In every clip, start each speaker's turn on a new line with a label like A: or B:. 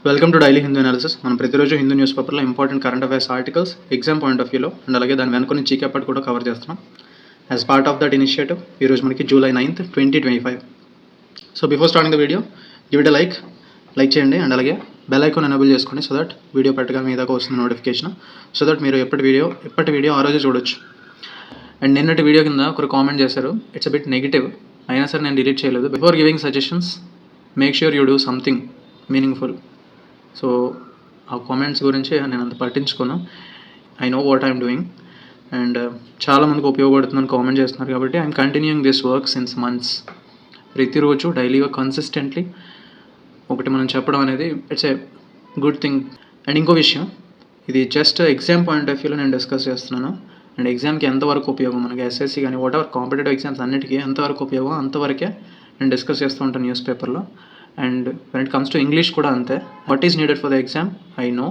A: Welcome to daily Hindu analysis. మనం ప్రతిరోజు Hindu news పేపర్లో important current affairs articles exam point of వ్యూలో అండ్ అలాగే దాని వెనుకొని చీకప్పటి కూడా కవర్ చేస్తున్నాం. As part of that initiative ఈరోజు మనకి July 9th, 2025. So before starting the video give it like చేయండి అండ్ అలాగే బెల్ ఐకాన్ ఎనేబుల్ చేసుకోండి సో దట్ వీడియో పెట్టగా మీ దాకా వస్తుంది నోటిఫికేషన్. సో దట్ మీరు ఎప్పటి వీడియో ఆ రోజే చూడొచ్చు. అండ్ నిన్నటి వీడియో కింద ఒకరు కామెంట్ చేశారు, ఇట్స్ అ బిట్ నెగిటివ్, అయినా సరే నేను డిలీట్ చేయలేదు. Before giving suggestions make sure you do something meaningful. So ఆ కామెంట్స్ గురించి నేను అంత పట్టించుకోను. I know what I'm doing and చాలామందికి ఉపయోగపడుతుందని కామెంట్ చేస్తున్నారు కాబట్టి I'm continuing this work since months. ప్రతిరోజు డైలీగా కన్సిస్టెంట్లీ ఒకటి మనం చెప్పడం అనేది it's a good thing. And ఇంకో విషయం, ఇది జస్ట్ ఎగ్జామ్ పాయింట్ ఆఫ్ వ్యూలో నేను డిస్కస్ చేస్తున్నాను. అండ్ ఎగ్జామ్కి ఎంతవరకు ఉపయోగం, మనకి ఎస్ఎస్సి కానీ వాట్ ఎవర్ కాంపిటేటివ్ ఎగ్జామ్స్ అన్నిటికీ ఎంతవరకు ఉపయోగం అంతవరకే నేను డిస్కస్ చేస్తూ ఉంటాను న్యూస్ పేపర్లో. And when it comes to English కూడా అంతే. What is needed for the exam I know.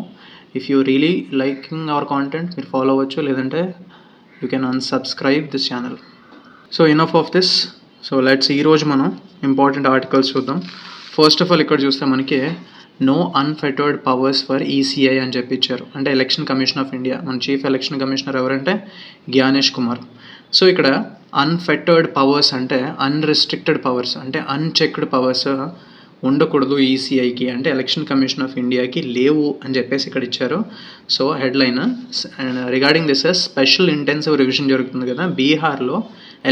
A: If you really liking our content మీరు ఫాలో అవ్వచ్చు, లేదంటే you can unsubscribe this channel. So enough of this. So let's ఈరోజు మనం important articles చూద్దాం. First of all ఇక్కడ చూస్తే మనకి no unfettered powers for ECI అని చెప్పి ఇచ్చారు. అంటే ఎలక్షన్ కమిషన్ ఆఫ్ ఇండియా, మన చీఫ్ ఎలక్షన్ కమిషనర్ ఎవరంటే జ్ఞానేష్ కుమార్. సో ఇక్కడ అన్ఫెటర్డ్ పవర్స్ అంటే అన్రెస్ట్రిక్టెడ్ పవర్స్, అంటే అన్చెక్డ్ పవర్స్ ఉండకూడదు ఈసీఐకి, అంటే ఎలక్షన్ కమిషన్ ఆఫ్ ఇండియాకి లేవు అని చెప్పేసి ఇక్కడ ఇచ్చారు. So headline regarding this special intensive revision జరుగుతుంది కదా, బీహార్లో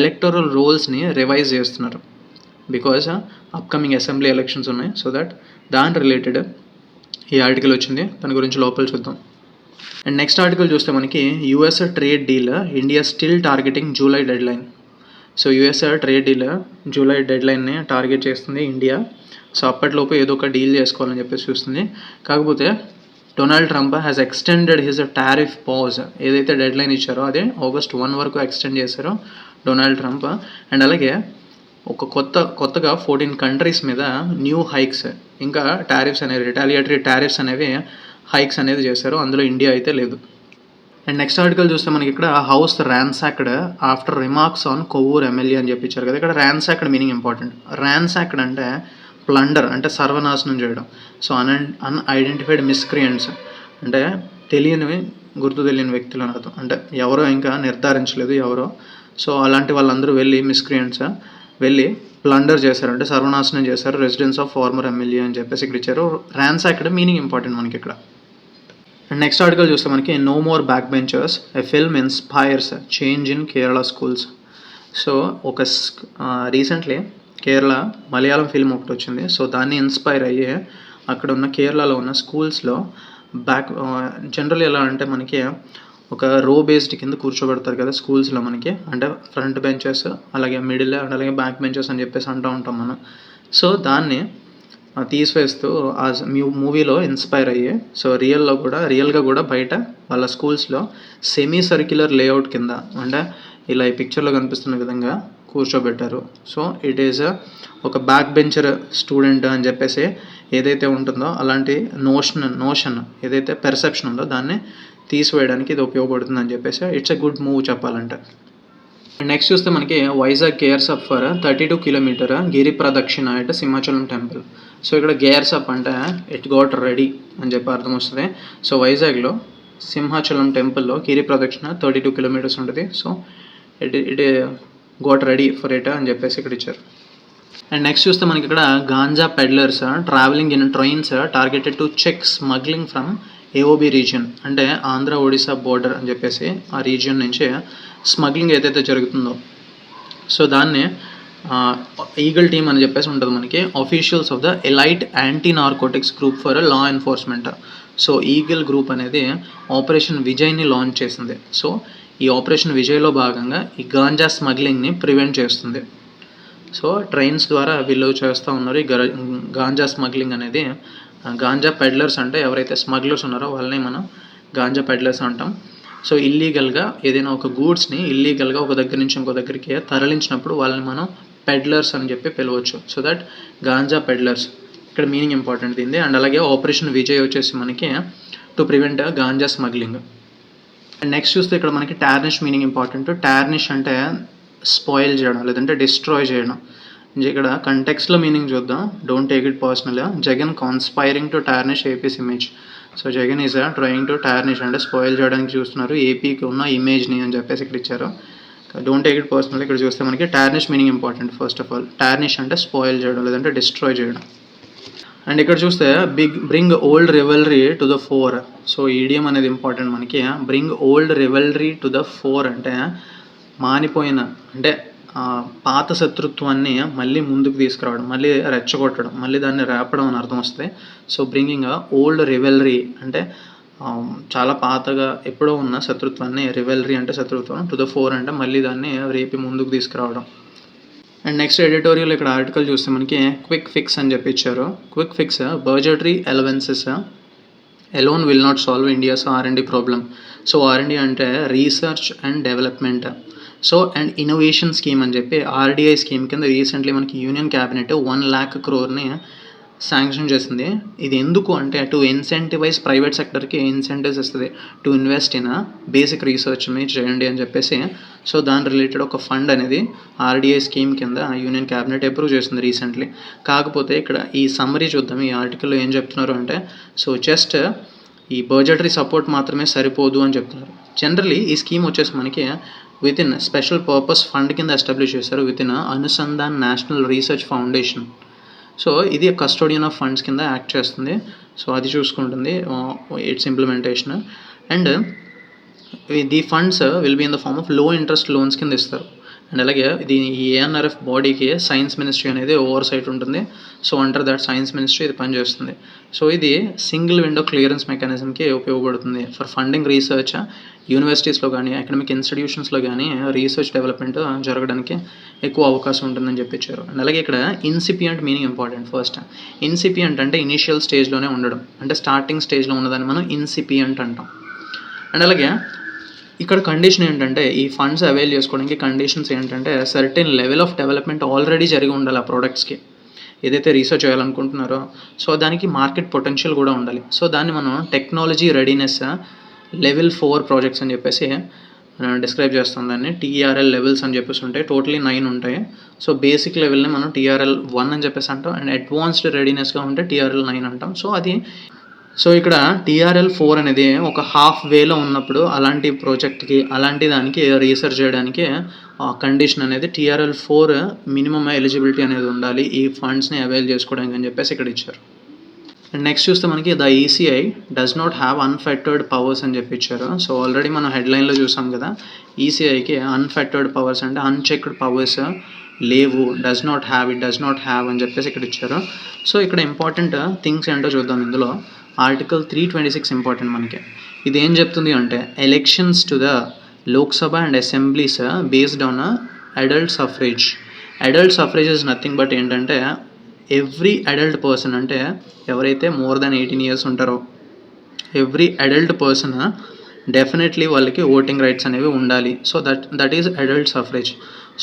A: ఎలక్టోరల్ రోల్స్ని రివైజ్ చేస్తున్నారు బికాజ్ అప్కమింగ్ అసెంబ్లీ ఎలక్షన్స్ ఉన్నాయి. సో దట్ దాని రిలేటెడ్ ఈ ఆర్టికల్ వచ్చింది, దాని గురించి లోపల చూద్దాం. అండ్ నెక్స్ట్ ఆర్టికల్ చూస్తే మనకి US trade deal India still targeting July deadline. So US trade deal July dead లైన్ని టార్గెట్ చేస్తుంది ఇండియా. సో అప్పటిలోపు ఏదో ఒక డీల్ చేసుకోవాలని చెప్పేసి చూస్తుంది. కాకపోతే Donald Trump has extended his tariff pause, ఏదైతే డెడ్ లైన్ ఇచ్చారో అదే August 1 వరకు ఎక్స్టెండ్ చేశారో డొనాల్డ్ ట్రంప్. అండ్ అలాగే కొత్తగా 14 కంట్రీస్ మీద న్యూ హైక్స్, ఇంకా టారిఫ్స్ అనేవి, రిటాలియేటరీ టారిఫ్స్ అనేవి హైక్స్ అనేది చేశారు. అందులో ఇండియా అయితే లేదు. అండ్ నెక్స్ట్ ఆర్టికల్ చూస్తే మనకి ఇక్కడ house ransacked after remarks on Kovvur MLA అని చెప్పి ఇచ్చారు కదా. ఇక్కడ ర్యాన్సాక్డ్ మీనింగ్ ఇంపార్టెంట్. ర్యాన్సాక్డ్ అంటే ప్లండర్, అంటే సర్వనాశనం చేయడం. సో అన్ఐడెంటిఫైడ్ మిస్క్రియంట్స్ అంటే గుర్తు తెలియని వ్యక్తులు అని అర్థం. అంటే ఎవరో ఇంకా నిర్ధారించలేదు ఎవరో. సో అలాంటి వాళ్ళందరూ వెళ్ళి మిస్క్రియంట్స్ వెళ్ళి ప్లండర్ చేశారు, అంటే సర్వనాశనం చేశారు రెసిడెన్స్ ఆఫ్ ఫార్మర్ ఎమ్మెల్యే అని చెప్పేసి ఇక్కడ ఇచ్చారు. ర్యాన్సాక్డ్ మీనింగ్ ఇంపార్టెంట్ మనకి ఇక్కడ. అండ్ నెక్స్ట్ ఆర్టికల్ చూస్తే మనకి no more back benchers, a film inspires change in Kerala schools. So recently Kerala Malayalam film ఒకటి వచ్చింది. సో దాన్ని ఇన్స్పైర్ అయ్యి అక్కడ ఉన్న కేరళలో ఉన్న స్కూల్స్లో జనరల్ ఎలా అంటే మనకి ఒక రో బేస్డ్ కింద కూర్చోబెడతారు కదా స్కూల్స్లో మనకి, అంటే ఫ్రంట్ బెంచెస్ అలాగే మిడిల్ అండ్ అలాగే బ్యాక్ బెంచెస్ అని చెప్పేసి అంటూ ఉంటాం మనం. సో దాన్ని తీసివేస్తూ ఆ మూవీలో ఇన్స్పైర్ అయ్యి సో రియల్గా కూడా బయట వాళ్ళ స్కూల్స్లో సెమీ సర్క్యులర్ లేఅవుట్ కింద, అంటే ఇలా ఈ పిక్చర్లో కనిపిస్తున్న విధంగా కూర్చోబెట్టారు. సో ఇట్ ఈజ్ ఒక బ్యాక్ బెంచర్ స్టూడెంట్ అని చెప్పేసి ఏదైతే ఉంటుందో అలాంటి నోషన్ ఏదైతే పెర్సెప్షన్ ఉందో దాన్ని తీసివేయడానికి ఇది ఉపయోగపడుతుంది అని చెప్పేసి ఇట్స్ ఎ గుడ్ మూవ్ చెప్పాలంటే. నెక్స్ట్ చూస్తే మనకి Vizag gears up for 32 kilometre Giri Pradakshina at Simhachalam temple. So ఇక్కడ గేర్స్ అప్ అంటే ఇట్ గాట్ రెడీ అని చెప్పి అర్థం వస్తుంది. సో వైజాగ్లో సింహాచలం టెంపుల్లో గిరి ప్రదక్షిణ 32 కిలోమీటర్స్ ఉంటుంది. So it got ready for it అని చెప్పేసి ఇక్కడ ఇచ్చారు. అండ్ నెక్స్ట్ చూస్తే మనకి ఇక్కడ ganja peddlers travelling in trains targeted to check smuggling from AOB region, అంటే ఆంధ్ర ఒడిశా బోర్డర్ అని చెప్పేసి ఆ రీజియన్ నుంచి స్మగ్లింగ్ ఏదైతే జరుగుతుందో సో దాన్ని ఈగల్ టీమ్ అని చెప్పేసి ఉంటుంది మనకి, officials of the elite anti narcotics group for law enforcement. So eagle group అనేది ఆపరేషన్ విజయ్ని లాంచ్ చేసింది. సో ఈ ఆపరేషన్ విజయ్లో భాగంగా ఈ గాంజా స్మగ్లింగ్ని ప్రివెంట్ చేస్తుంది. సో ట్రైన్స్ ద్వారా వీళ్ళు చేస్తూ ఉన్నారు ఈ గాంజా స్మగ్లింగ్ అనేది. గాంజా పెడ్లర్స్ అంటే ఎవరైతే స్మగ్లర్స్ ఉన్నారో వాళ్ళని మనం గాంజా పెడ్లర్స్ అంటాం. సో ఇల్లీగల్గా ఏదైనా ఒక గూడ్స్ని ఇల్లీగల్గా ఒక దగ్గర నుంచి ఇంకో దగ్గరికి తరలించినప్పుడు వాళ్ళని మనం పెడ్లర్స్ అని చెప్పి పిలవచ్చు. సో దట్ గాంజా పెడ్లర్స్ ఇక్కడ మీనింగ్ ఇంపార్టెంట్ దీనిది. అండ్ అలాగే ఆపరేషన్ విజయ్ వచ్చేసి మనకి to prevent ganja smuggling. And next చూస్తే ఇక్కడ మనకి టార్నిష్ మీనింగ్ ఇంపార్టెంట్. టార్నిష్ అంటే స్పాయిల్ చేయడం లేదంటే డిస్ట్రాయ్ చేయడం. ఇక్కడ కంటెక్స్ట్లో మీనింగ్ చూద్దాం. Don't take it personal. Jagan conspiring to tarnish AP's image. So Jagan is trying to tarnish అంటే స్పాయిల్ చేయడానికి చూస్తున్నారు ఏపీకి ఉన్న ఇమేజ్ని అని చెప్పేసి ఇక్కడ ఇచ్చారు. Don't take it personal. ఇక్కడ చూస్తే మనకి tarnish meaning important. First of all tarnish అంటే స్పాయిల్ చేయడం లేదంటే డిస్ట్రాయ్ చేయడం. అండ్ ఇక్కడ చూస్తే bring old rivalry to the fore. So idiom అనేది ఇంపార్టెంట్ మనకి. Bring old rivalry to the fore అంటే మానిపోయిన అంటే పాత శత్రుత్వాన్ని మళ్ళీ ముందుకు తీసుకురావడం, మళ్ళీ రెచ్చగొట్టడం, మళ్ళీ దాన్ని రేపడం అని అర్థం వస్తుంది. సో బ్రింగింగ్ ఓల్డ్ రివెల్రీ అంటే చాలా పాతగా ఎప్పుడో ఉన్న శత్రుత్వాన్ని, రివెల్రీ అంటే శత్రుత్వం, టు ద ఫోర్ అంటే మళ్ళీ దాన్ని రేపి ముందుకు తీసుకురావడం. అండ్ నెక్స్ట్ ఎడిటోరియల్ ఇక్కడ ఆర్టికల్ చూస్తే మనకి క్విక్ ఫిక్స్ అని చెప్పి ఇచ్చారు. Quick fix budgetary allowances alone will not solve India's R&D problem. So R&D అంటే research and development. So and innovation scheme అని చెప్పి RDI స్కీమ్ కింద రీసెంట్లీ మనకి union cabinet 1 lakh crore sanction చేసింది. ఇది ఎందుకు అంటే టు ఇన్సెంటివైజ్ ప్రైవేట్ సెక్టర్కి ఇన్సెంటివ్స్ ఇస్తుంది to invest in basic research మీరు చేయండి అని చెప్పేసి. సో దాని రిలేటెడ్ ఒక ఫండ్ అనేది RDI స్కీమ్ కింద యూనియన్ క్యాబినెట్ అప్రూవ్ చేసింది రీసెంట్లీ. కాకపోతే ఇక్కడ ఈ సమ్మరీ చూద్దాం. ఈ ఆర్టికల్లో ఏం చెప్తున్నారు అంటే సో జస్ట్ ఈ బడ్జెటరీ సపోర్ట్ మాత్రమే సరిపోదు అని చెప్తున్నారు. జనరలీ ఈ స్కీమ్ వచ్చేసి మనకి within special purpose fund కింద ఎస్టాబ్లిష్ చేశారు within Anusandhan national research foundation. So ఇది కస్టోడియన్ ఆఫ్ ఫండ్స్ కింద యాక్ట్ చేస్తుంది. సో అది చూసుకుంటుంది it's implementation. And the funds will be in the form of low interest loans కింద ఇస్తారు. And అలాగే ఇది ANRF బాడీకి సైన్స్ మినిస్ట్రీ అనేది ఓవర్ సైట్ ఉంటుంది. So under that science ministry ఇది పనిచేస్తుంది. సో ఇది సింగిల్ విండో క్లియరెన్స్ మెకానిజంకి ఉపయోగపడుతుంది ఫర్ ఫండింగ్ రీసెర్చ్. యూనివర్సిటీస్లో కానీ అకాడమిక్ ఇన్స్టిట్యూషన్స్లో కానీ రీసెర్చ్ డెవలప్మెంట్ జరగడానికి ఎక్కువ అవకాశం ఉంటుందని చెప్పించారు. అండ్ అలాగే ఇక్కడ incipient meaning important. First incipient అంటే ఇనిషియల్ స్టేజ్లోనే ఉండడం, అంటే స్టార్టింగ్ స్టేజ్లో ఉన్నదాన్ని మనం ఇన్సిపియంట్ అంటాం. అండ్ అలాగే ఇక్కడ కండిషన్ ఏంటంటే ఈ ఫండ్స్ అవైల్ చేసుకోవడానికి కండిషన్స్ ఏంటంటే certain level of development already జరిగి ఉండాలి ఆ ప్రోడక్ట్స్కి, ఏదైతే రీసెర్చ్ చేయాలనుకుంటున్నారో. సో దానికి మార్కెట్ పొటెన్షియల్ కూడా ఉండాలి. సో దాన్ని మనం టెక్నాలజీ రెడీనెస్ లెవెల్ 4 ప్రాజెక్ట్స్ అని చెప్పేసి డిస్క్రైబ్ చేస్తాం. దాన్ని TRL లెవెల్స్ అని చెప్పేసి ఉంటాయి. టోటలీ 9 ఉంటాయి. సో బేసిక్ లెవెల్ని మనం TRL 1 అని చెప్పేసి అంటాం. అండ్ అడ్వాన్స్డ్ రెడీనెస్గా ఉంటే TRL 9 అంటాం. సో ఇక్కడ TRL 4 అనేది ఒక హాఫ్ వేలో ఉన్నప్పుడు అలాంటి ప్రాజెక్ట్కి అలాంటి దానికి రీసెర్చ్ చేయడానికి కండిషన్ అనేది TRL 4 మినిమమ్ ఎలిజిబిలిటీ అనేది ఉండాలి ఈ ఫండ్స్ని అవైల్ చేసుకోవడానికి అని చెప్పేసి ఇక్కడ ఇచ్చారు. అండ్ నెక్స్ట్ చూస్తే మనకి the ECI does not have unfettered powers అని చెప్పి ఇచ్చారు. సో ఆల్రెడీ మనం హెడ్లైన్లో చూసాం కదా, ECIకి అన్ఫెక్టెడ్ పవర్స్ అంటే అన్చెక్డ్ పవర్స్ లేవు, డస్ నాట్ హ్యావ్ అని చెప్పేసి ఇక్కడ ఇచ్చారు. సో ఇక్కడ ఇంపార్టెంట్ థింగ్స్ ఏంటో చూద్దాం. ఇందులో ఆర్టికల్ 326 ఇంపార్టెంట్ మనకి. ఇది ఏం చెప్తుంది అంటే elections to the Lok Sabha and assemblies based on adult suffrage. Adult suffrage is nothing but ఏంటంటే ఎవ్రీ అడల్ట్ పర్సన్ అంటే ఎవరైతే మోర్ దాన్ 18 years ఉంటారో ఎవ్రీ అడల్ట్ పర్సన్ డెఫినెట్లీ వాళ్ళకి ఓటింగ్ రైట్స్ అనేవి ఉండాలి. So that is adult suffrage.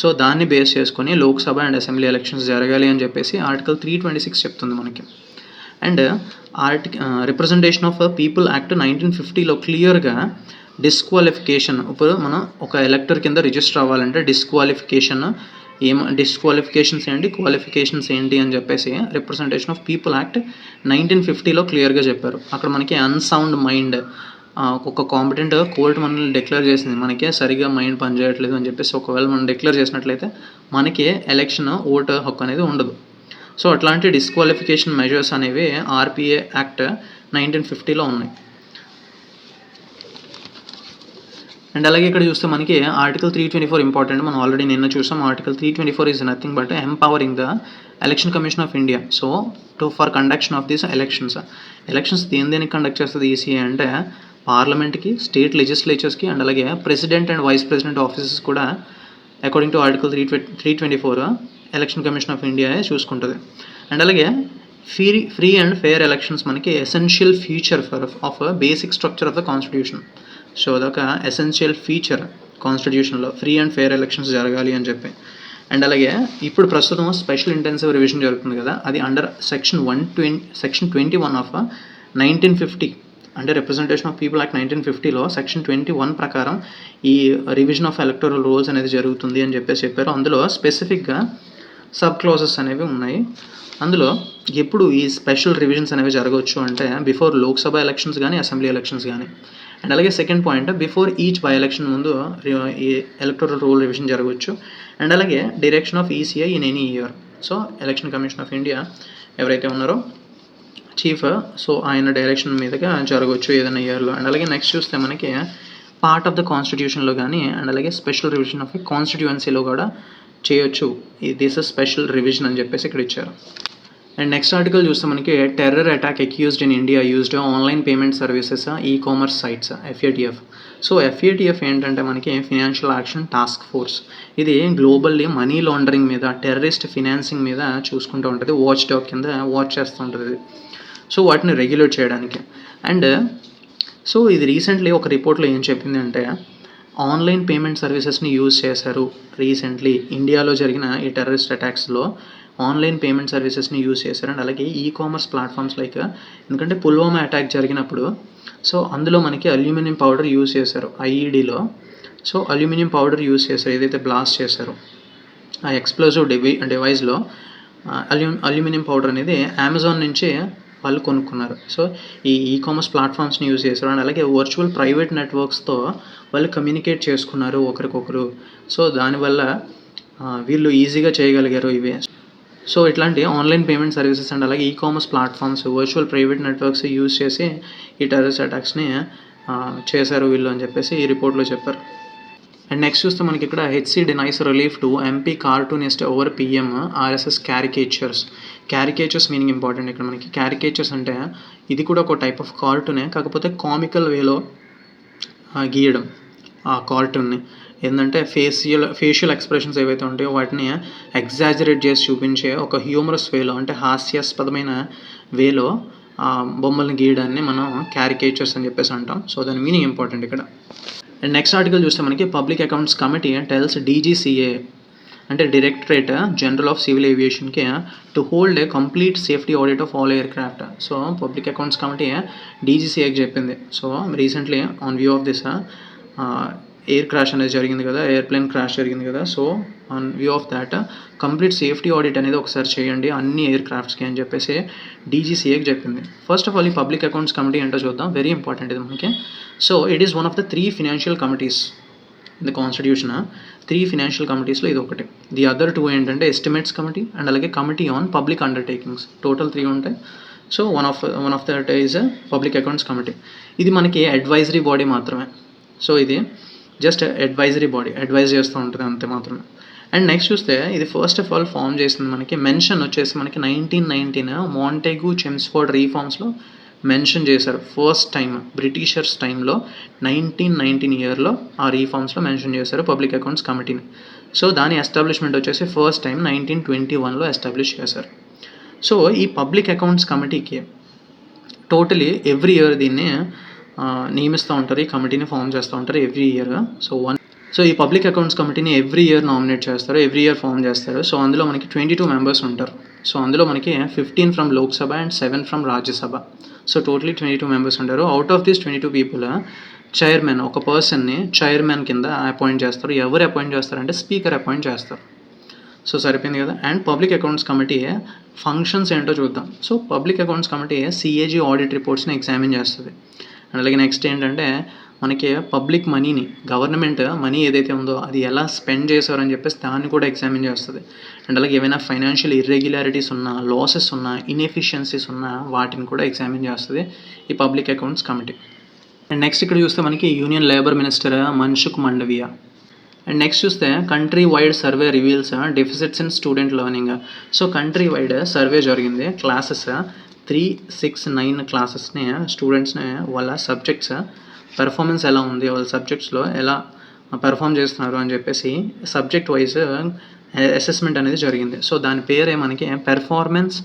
A: So దాన్ని base చేసుకొని Lok Sabha and assembly elections జరగాలి అని చెప్పేసి ఆర్టికల్ 326 చెప్తుంది మనకి. And representation of people act 1950లో క్లియర్గా డిస్క్వాలిఫికేషన్, ఇప్పుడు మనం ఒక ఎలక్టర్ కింద రిజిస్టర్ అవ్వాలంటే డిస్క్వాలిఫికేషన్స్ ఏంటి, క్వాలిఫికేషన్స్ ఏంటి అని చెప్పేసి రిప్రజెంటేషన్ ఆఫ్ పీపుల్ యాక్ట్ 1950లో క్లియర్గా చెప్పారు. అక్కడ మనకి అన్సౌండ్ మైండ్, ఒక కాంపిటెంట్ కోర్టు మనల్ని డిక్లేర్ చేసింది మనకి సరిగా మైండ్ పనిచేయట్లేదు అని చెప్పేసి ఒకవేళ మనం డిక్లేర్ చేసినట్లయితే మనకి ఎలక్షన్ ఓటు హక్కు అనేది ఉండదు. సో అట్లాంటి డిస్క్వాలిఫికేషన్ మెజర్స్ అనేవి RPA యాక్ట్ 1950లో ఉన్నాయి. అండ్ అలాగే ఇక్కడ చూస్తే మనకి ఆర్టికల్ 324 ఇంపార్టెంట్. మనం ఆల్రెడీ నిన్న చూసాం. Article 324 is nothing but empowering the election commission of India. So for conduction of these elections దేనికి కండక్ట్ చేస్తుంది ECI అంటే పార్లమెంట్కి, స్టేట్ లెజిస్లేచర్స్కి అండ్ అలాగే president and vice president offices కూడా according to article 324 election commission of India చూసుకుంటుంది. And అలాగే free and fair elections మనకి essential feature of basic structure of the constitution. So అదొక ఎసెన్షియల్ ఫీచర్ కాన్స్టిట్యూషన్లో ఫ్రీ అండ్ ఫెయిర్ ఎలక్షన్స్ జరగాలి అని చెప్పి. And అలాగే ఇప్పుడు ప్రస్తుతం స్పెషల్ ఇంటెన్సివ్ రివిజన్ జరుగుతుంది కదా, అది అండర్ సెక్షన్ 21 ఆఫ్ 1950 అంటే రిప్రజెంటేషన్ ఆఫ్ పీపుల్ యాక్ట్ 1950లో సెక్షన్ 21 ప్రకారం ఈ రివిజన్ ఆఫ్ ఎలక్టోరల్ రూల్స్ అనేది జరుగుతుంది అని చెప్పేసి చెప్పారు. అందులో స్పెసిఫిక్గా సబ్ క్లాజెస్ అనేవి ఉన్నాయి. అందులో ఎప్పుడు ఈ స్పెషల్ రివిజన్స్ అనేవి జరగవచ్చు అంటే బిఫోర్ లోక్సభ ఎలక్షన్స్ కానీ, అసెంబ్లీ ఎలక్షన్స్ కానీ. అండ్ అలాగే second point, before each by election ముందు ఈ ఎలక్టోరల్ రూల్ రివిజన్ జరగవచ్చు. అండ్ అలాగే direction of ECI in any year. So election commission of India ఎవరైతే ఉన్నారో చీఫ్, సో ఆయన డైరెక్షన్ మీదుగా జరగవచ్చు ఏదైనా ఇయర్లో. అండ్ అలాగే నెక్స్ట్ చూస్తే మనకి పార్ట్ ఆఫ్ ద కాన్స్టిట్యూషన్లో కానీ, అండ్ అలాగే స్పెషల్ రివిజన్ ఆఫ్ కాన్స్టిట్యుయెన్సీలో కూడా చేయొచ్చు. దిస్ స్పెషల్ రివిజన్ అని చెప్పేసి ఇక్కడ ఇచ్చారు. అండ్ నెక్స్ట్ ఆర్టికల్ చూస్తే మనకి terror attack accused in India used online payment services e commerce sites FATF. So FATF ఏంటంటే మనకి ఫినాన్షియల్ యాక్షన్ టాస్క్ ఫోర్స్. ఇది గ్లోబల్లీ మనీ లాండరింగ్ మీద, టెర్రరిస్ట్ ఫినాన్సింగ్ మీద చూసుకుంటూ ఉంటుంది. వాచ్ డాగ్ కింద వాచ్ చేస్తూ ఉంటుంది. సో వాటిని రెగ్యులేట్ చేయడానికి. అండ్ సో ఇది రీసెంట్లీ ఒక రిపోర్ట్లో ఏం చెప్పింది అంటే ఆన్లైన్ పేమెంట్ సర్వీసెస్ని యూజ్ చేశారు. రీసెంట్లీ ఇండియాలో జరిగిన ఈ టెర్రరిస్ట్ అటాక్స్లో ఆన్లైన్ పేమెంట్ సర్వీసెస్ని యూజ్ చేశారు. అండ్ అలాగే కామర్స్ ప్లాట్ఫామ్స్ లైక్, ఎందుకంటే పుల్వామా అటాక్ జరిగినప్పుడు సో అందులో మనకి అల్యూమినియం పౌడర్ యూజ్ చేశారు IEDలో. సో అల్యూమినియం పౌడర్ యూజ్ చేశారు, ఏదైతే బ్లాస్ట్ చేశారో ఆ ఎక్స్ప్లోజివ్ డివైస్లో అల్యూమినియం పౌడర్ అనేది అమెజాన్ నుంచి వాళ్ళు కొనుక్కున్నారు. సో ఈ కామర్స్ ప్లాట్ఫామ్స్ని యూజ్ చేశారు. అండ్ అలాగే వర్చువల్ ప్రైవేట్ నెట్వర్క్స్తో వాళ్ళు కమ్యూనికేట్ చేసుకున్నారు ఒకరికొకరు. సో దానివల్ల వీళ్ళు ఈజీగా చేయగలిగారు ఇవి. సో ఇట్లాంటి ఆన్లైన్ పేమెంట్ సర్వీసెస్ అండ్ అలాగే commerce platforms, virtual private networks use చేసి ఈ టెర్రరిస్ట్ అటాక్స్ని చేశారు వీళ్ళు అని చెప్పేసి ఈ రిపోర్ట్లో చెప్పారు. అండ్ నెక్స్ట్ చూస్తే మనకి ఇక్కడ HC denies relief to MP cartoonist over PM RSS caricatures. Caricatures meaning important ఇక్కడ మనకి. క్యారికేచర్స్ అంటే ఇది కూడా ఒక టైప్ ఆఫ్ కార్టూనే, కాకపోతే కామికల్ వేలో గీయడం ఆ కార్టూన్ని. ఏంటంటే ఫేషియల్ ఎక్స్ప్రెషన్స్ ఏవైతే ఉంటాయో వాటిని ఎగ్జాజరేట్ చేసి చూపించే ఒక హ్యూమరస్ వేలో, అంటే హాస్యాస్పదమైన వేలో బొమ్మల్ని గీయడాన్ని మనం క్యారికేచర్స్ అని చెప్పేసి అంటాం. సో దాని మీనింగ్ ఇంపార్టెంట్ ఇక్కడ. అండ్ నెక్స్ట్ ఆర్టికల్ చూస్తే మనకి public accounts committee tells DGCA అంటే డైరెక్టరేట్ జనరల్ ఆఫ్ సివిల్ ఏవియేషన్కి to hold a complete safety audit of all aircraft. So public accounts committee DGCAకి చెప్పింది. So recently on view of this air crash అనేది జరిగింది కదా, airplane crash జరిగింది కదా. So on view of that complete safety audit అనేది ఒకసారి చేయండి అన్ని ఎయిర్ క్రాఫ్ట్స్కి అని చెప్పేసి DGCAకి చెప్పింది. ఫస్ట్ ఆఫ్ ఆల్ ఈ పబ్లిక్ అకౌంట్స్ కమిటీ ఏంటో చూద్దాం. వెరీ ఇంపార్టెంట్ ఇది మనకి. So it is one of the 3 financial committees in the constitution. 3 financial కమిటీస్లో ఇది ఒకటి. ది అదర్ 2 ఏంటంటే ఎస్టిమేట్స్ కమిటీ అండ్ అలాగే committee on public undertakings. Total 3 ఉంటాయి. So one of that is public accounts committee. ఇది మనకి అడ్వైజరీ బాడీ మాత్రమే. So ఇది జస్ట్ అడ్వైజరీ బాడీ, అడ్వైజ్ చేస్తూ ఉంటుంది అంతే మాత్రమే. అండ్ నెక్స్ట్ చూస్తే ఇది ఫస్ట్ ఆఫ్ ఆల్ ఫామ్ చేసింది మనకి, మెన్షన్ వచ్చేసి మనకి 1919 మాంటెగ్యూ చెమ్స్ఫోర్డ్ రీఫార్మ్స్లో మెన్షన్ చేశారు. ఫస్ట్ టైం బ్రిటిషర్స్ టైంలో 1919 ఇయర్లో ఆ రీఫార్మ్స్లో మెన్షన్ చేశారు పబ్లిక్ అకౌంట్స్ కమిటీని. సో దాని ఎస్టాబ్లిష్మెంట్ వచ్చేసి ఫస్ట్ టైం 1921లో ఎస్టాబ్లిష్ చేశారు. సో ఈ పబ్లిక్ అకౌంట్స్ కమిటీకి టోటలీ ఎవ్రీ ఇయర్ దీన్ని నియమిస్తూ ఉంటారు, ఈ కమిటీని ఫామ్ చేస్తూ ఉంటారు ఎవ్రీ ఇయర్. సో ఈ పబ్లిక్ అకౌంట్స్ కమిటీని ఎవ్రీ ఇయర్ నామినేట్ చేస్తారు, ఎవ్రీ ఇయర్ ఫామ్ చేస్తారు. సో అందులో మనకి 22 మెంబర్స్ ఉంటారు. సో అందులో మనకి 15 from Lok Sabha and 7 from Rajya Sabha. So totally 22 members ఉంటారు. Out of this 22 people chairman, ఒక పర్సన్ని చైర్మన్ కింద అపాయింట్ చేస్తారు. ఎవరు అపాయింట్ చేస్తారంటే స్పీకర్ అపాయింట్ చేస్తారు. సో సరిపోయింది కదా. And public accounts committee functions ఏంటో చూద్దాం. So public accounts committee CAG audit రిపోర్ట్స్ని ఎగ్జామిన్ చేస్తుంది. అండ్ అలాగే నెక్స్ట్ ఏంటంటే మనకి పబ్లిక్ మనీని, గవర్నమెంట్ మనీ ఏదైతే ఉందో అది ఎలా స్పెండ్ చేశారని చెప్పేసి దాన్ని కూడా ఎగ్జామిన్ చేస్తుంది. అండ్ అలాగే ఏమైనా ఫైనాన్షియల్ ఇర్రెగ్యులారిటీస్ ఉన్నా, లాసెస్ ఉన్నా, ఇన్ఎఫిషియన్సీస్ ఉన్నా వాటిని కూడా ఎగ్జామిన్ చేస్తుంది ఈ public accounts committee. And next ఇక్కడ చూస్తే మనకి union labour minister Mansukh Mandaviya. And next చూస్తే country wide survey reveals deficits in student learning. So country wide survey జరిగింది. క్లాసెస్ 369 క్లాసెస్ని, స్టూడెంట్స్ని వాళ్ళ సబ్జెక్ట్స్ పెర్ఫార్మెన్స్ ఎలా ఉంది, వాళ్ళ సబ్జెక్ట్స్లో ఎలా పెర్ఫామ్ చేస్తున్నారు అని చెప్పేసి సబ్జెక్ట్ వైజ్ అసెస్మెంట్ అనేది జరిగింది. సో దాని పేరే మనకి performance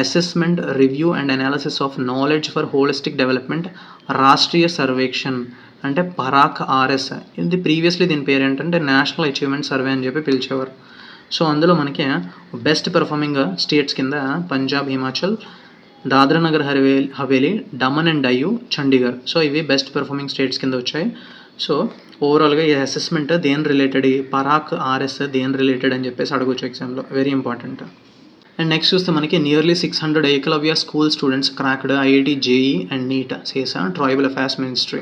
A: assessment review and analysis of knowledge for holistic development Rashtriya Sarvekshan, అంటే పరాక్ RS. ఇది ప్రీవియస్లీ దీని పేరు ఏంటంటే నేషనల్ అచీవ్మెంట్ సర్వే అని చెప్పి పిలిచేవారు. సో అందులో మనకి బెస్ట్ పెర్ఫార్మింగ్ స్టేట్స్ కింద పంజాబ్, హిమాచల్, దాద్రా నగర్ హవేలీ, డమన్ అండ్ డయ్యూ, చండీగఢ్. సో ఇవి బెస్ట్ పెర్ఫార్మింగ్ స్టేట్స్ కింద వచ్చాయి. సో ఓవరాల్గా ఈ అసెస్మెంట్ దేని రిలేటెడ్, ఈ పరాక్ ఆర్ఎస్ దేని రిలేటెడ్ అని చెప్పేసి అడగొచ్చు ఎగ్జామ్లో, వెరీ ఇంపార్టెంట్. అండ్ నెక్స్ట్ చూస్తే మనకి nearly 600 Eklavya school students cracked IIT JEE and NEET says tribal affairs ministry.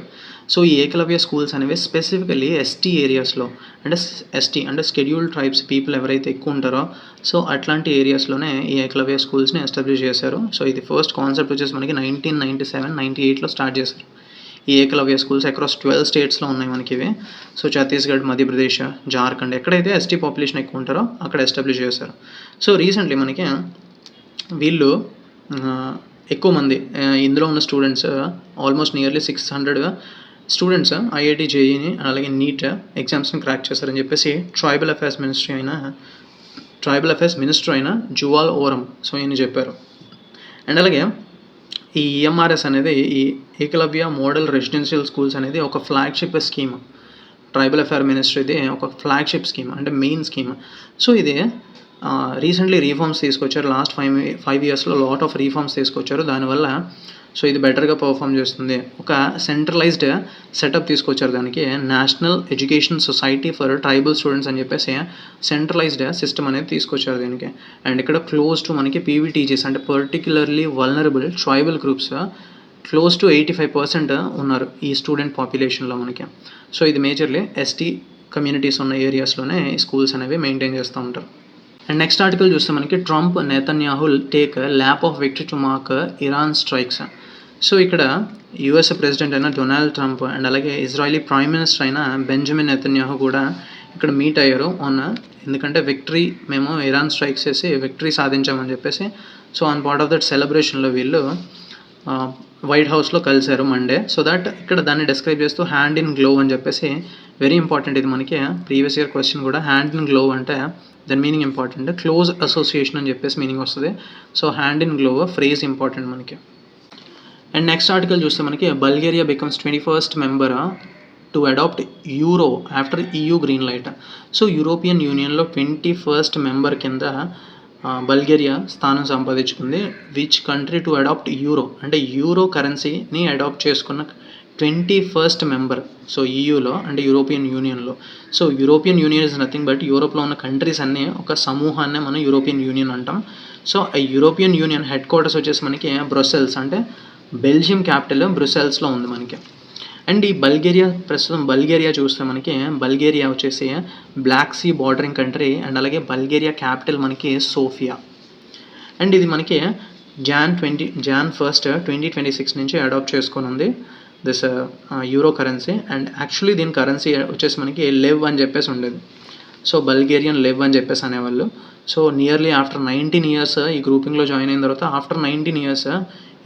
A: So ఈ ఏకలవ్య స్కూల్స్ అనేవి స్పెసిఫికలీ ఎస్టీ ఏరియాస్లో, అంటే ఎస్టీ అంటే షెడ్యూల్డ్ ట్రైబ్స్ పీపుల్ ఎవరైతే ఎక్కువ ఉంటారో సో అట్లాంటి ఏరియాస్లోనే ఈ ఏకలవ్య స్కూల్స్ని ఎస్టాబ్లిష్ చేశారు. సో ఇది ఫస్ట్ కాన్సెప్ట్ వచ్చేసి మనకి 1997-98లో స్టార్ట్ చేశారు. ఈ ఏకలవ్య స్కూల్స్ అక్రాస్ 12 స్టేట్స్లో ఉన్నాయి మనకి ఇవి. సో ఛత్తీస్గఢ్, మధ్యప్రదేశ్, జార్ఖండ్ ఎక్కడైతే ఎస్టీ పాపులేషన్ ఎక్కువ ఉంటారో అక్కడ ఎస్టాబ్లిష్ చేశారు. సో రీసెంట్లీ మనకి వీళ్ళు ఎక్కువ మంది ఇందులో ఉన్న students almost nearly 600 students IIT జేఈని అలాగే నీట్ ఎగ్జామ్స్ని క్రాక్ చేశారని చెప్పేసి ట్రైబల్ అఫైర్స్ మినిస్టర్ అయిన జువాల్ ఓరం సో ఈయన చెప్పారు. అండ్ అలాగే ఈ ఈఎంఆర్ఎస్ అనేది, ఈ ఏకలవ్య మోడల్ రెసిడెన్షియల్ స్కూల్స్ అనేది ఒక ఫ్లాగ్షిప్ స్కీమ్. ట్రైబల్ అఫైర్ మినిస్ట్రీది ఒక ఫ్లాగ్షిప్ స్కీమ్, అంటే మెయిన్ స్కీమ్. సో ఇది రీసెంట్లీ రీఫార్మ్స్ తీసుకొచ్చారు. లాస్ట్ 5 ఇయర్స్లో లాట్ ఆఫ్ రీఫార్మ్స్ తీసుకొచ్చారు. దానివల్ల సో ఇది బెటర్గా పర్ఫామ్ చేస్తుంది. ఒక సెంట్రలైజ్డ్ సెటప్ తీసుకొచ్చారు. దానికి national education society for tribal students అని చెప్పేసి సెంట్రలైజ్డ్ సిస్టమ్ అనేది తీసుకొచ్చారు దీనికి. అండ్ ఇక్కడ క్లోజ్ టు మనకి పీవీటీజీస్ అంటే particularly vulnerable tribal groups close to 85% ఉన్నారు ఈ స్టూడెంట్ పాపులేషన్లో మనకి. సో ఇది మేజర్లీ ఎస్టీ కమ్యూనిటీస్ ఉన్న ఏరియాస్లోనే ఈ స్కూల్స్ అనేవి మెయింటైన్ చేస్తూ ఉంటారు. అండ్ నెక్స్ట్ ఆర్టికల్ చూస్తే మనకి Trump Netanyahu take lap of victory to mark Iran strikes. So ఇక్కడ యుఎస్ ప్రెసిడెంట్ అయిన డొనాల్డ్ ట్రంప్ అండ్ అలాగే ఇజ్రాయలీ ప్రైమ్ మినిస్టర్ అయిన బెంజమిన్ నెతన్యాహు కూడా ఇక్కడ మీట్ అయ్యారు ఎందుకంటే విక్టరీ, మేము ఇరాన్ స్ట్రైక్స్ చేసి విక్టరీ సాధించామని చెప్పేసి. So on part of that సెలబ్రేషన్లో వీళ్ళు వైట్ హౌస్లో కలిశారు మండే. సో దట్ ఇక్కడ దాన్ని డిస్క్రైబ్ చేస్తూ హ్యాండ్ ఇన్ గ్లోవ్ అని చెప్పేసి, వెరీ ఇంపార్టెంట్ ఇది మనకి ప్రీవియస్ ఇయర్ క్వశ్చన్ కూడా. హ్యాండ్ ఇన్ గ్లోవ్ అంటే దాని మీనింగ్ ఇంపార్టెంట్, క్లోజ్ అసోసియేషన్ అని చెప్పేసి మీనింగ్ వస్తుంది. So hand in glove phrase important మనకి. అండ్ నెక్స్ట్ ఆర్టికల్ చూస్తే మనకి Bulgaria becomes 21st member to adopt euro after EU green light. So European యూనియన్లో 21st మెంబర్ కింద బల్గేరియా స్థానం సంపాదించుకుంది. Which country to adopt euro అంటే euro కరెన్సీని adopt చేసుకున్న 21st మెంబర్. సో EUలో అంటే యూరోపియన్ యూనియన్లో. So European union is nothing but యూరోప్లో ఉన్న కంట్రీస్ అన్నీ ఒక సమూహాన్నే మనం యూరోపియన్ యూనియన్ అంటాం. సో ఆ యూరోపియన్ యూనియన్ హెడ్ క్వార్టర్స్ వచ్చేసి మనకి బ్రొసెల్స్, అంటే బెల్జియం క్యాపిటల్ బ్రొసెల్స్లో ఉంది మనకి. అండ్ ఈ ప్రస్తుతం బల్గేరియా చూస్తే మనకి బల్గేరియా వచ్చేసి black sea bordering country. And అలాగే బల్గేరియా క్యాపిటల్ మనకి సోఫియా. అండ్ ఇది మనకి Jan 1st 2026 నుంచి అడాప్ట్ చేసుకొని ఉంది this euro currency. And actually దీని కరెన్సీ వచ్చేసి మనకి లెవ్ అని చెప్పేసి ఉండేది. సో బల్గేరియన్ లెవ్ అని చెప్పేసి అనేవాళ్ళు. సో నియర్లీ ఆఫ్టర్ 19 years ఈ గ్రూపింగ్లో జాయిన్ అయిన తర్వాత ఆఫ్టర్ 19 years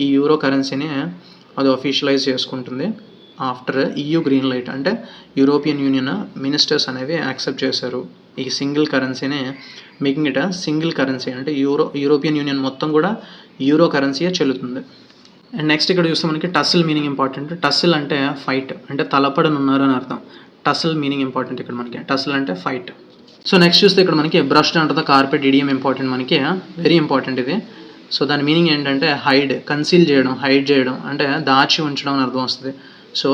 A: ఈ యూరో కరెన్సీని అది అఫీషియలైజ్ చేసుకుంటుంది ఆఫ్టర్ EU గ్రీన్ లైట్. అంటే యూరోపియన్ యూనియన్ మినిస్టర్స్ అనేవి యాక్సెప్ట్ చేశారు ఈ సింగిల్ కరెన్సీని, మేకింగ్ ఇట్ సింగిల్ కరెన్సీ. అంటే యూరోపియన్ యూనియన్ మొత్తం కూడా యూరో కరెన్సీయే చెల్లుతుంది. అండ్ నెక్స్ట్ ఇక్కడ చూస్తే మనకి టస్సిల్ మీనింగ్ ఇంపార్టెంట్. టస్సిల్ అంటే ఫైట్, అంటే తలపడనున్నారు అని అర్థం. టస్సిల్ మీనింగ్ ఇంపార్టెంట్ ఇక్కడ మనకి. టస్సిల్ అంటే ఫైట్. సో నెక్స్ట్ చూస్తే ఇక్కడ మనకి బ్రష్డ్ అంటర్ ద కార్పెట్ ఇడియం ఇంపార్టెంట్ మనకి, వెరీ ఇంపార్టెంట్ ఇది. సో దాని మీనింగ్ ఏంటంటే హైడ్, కన్సీల్ చేయడం, హైడ్ చేయడం అంటే దాచి ఉంచడం అని అర్థం వస్తుంది. సో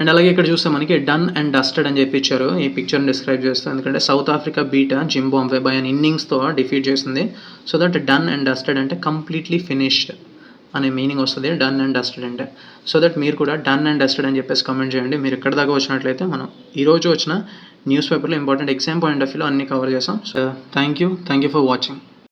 A: అండ్ అలాగే ఇక్కడ చూస్తే మనకి డన్ అండ్ డస్టెడ్ అని చెప్పి ఇచ్చారు ఈ పిక్చర్ని డిస్క్రైబ్ చేస్తూ. ఎందుకంటే South Africa beat Zimbabwe by an ఇన్నింగ్స్తో డిఫీట్ చేసింది. So that done and dusted అంటే కంప్లీట్లీ ఫినిష్డ్ అనే మీనింగ్ వస్తుంది డన్ అండ్ డస్టెడ్ అంటే. సో దట్ మీరు కూడా డన్ అండ్ డస్టెడ్ అని చెప్పేసి కామెంట్ చేయండి. మీరు ఎక్కడ దాకా వచ్చినట్లయితే మనం ఈరోజు వచ్చిన న్యూస్ పేపర్లో ఇంపార్టెంట్ ఎగ్జామ్ పాయింట్ ఆఫ్ వ్యూలో అన్ని కవర్ చేసాం. So thank you for watching.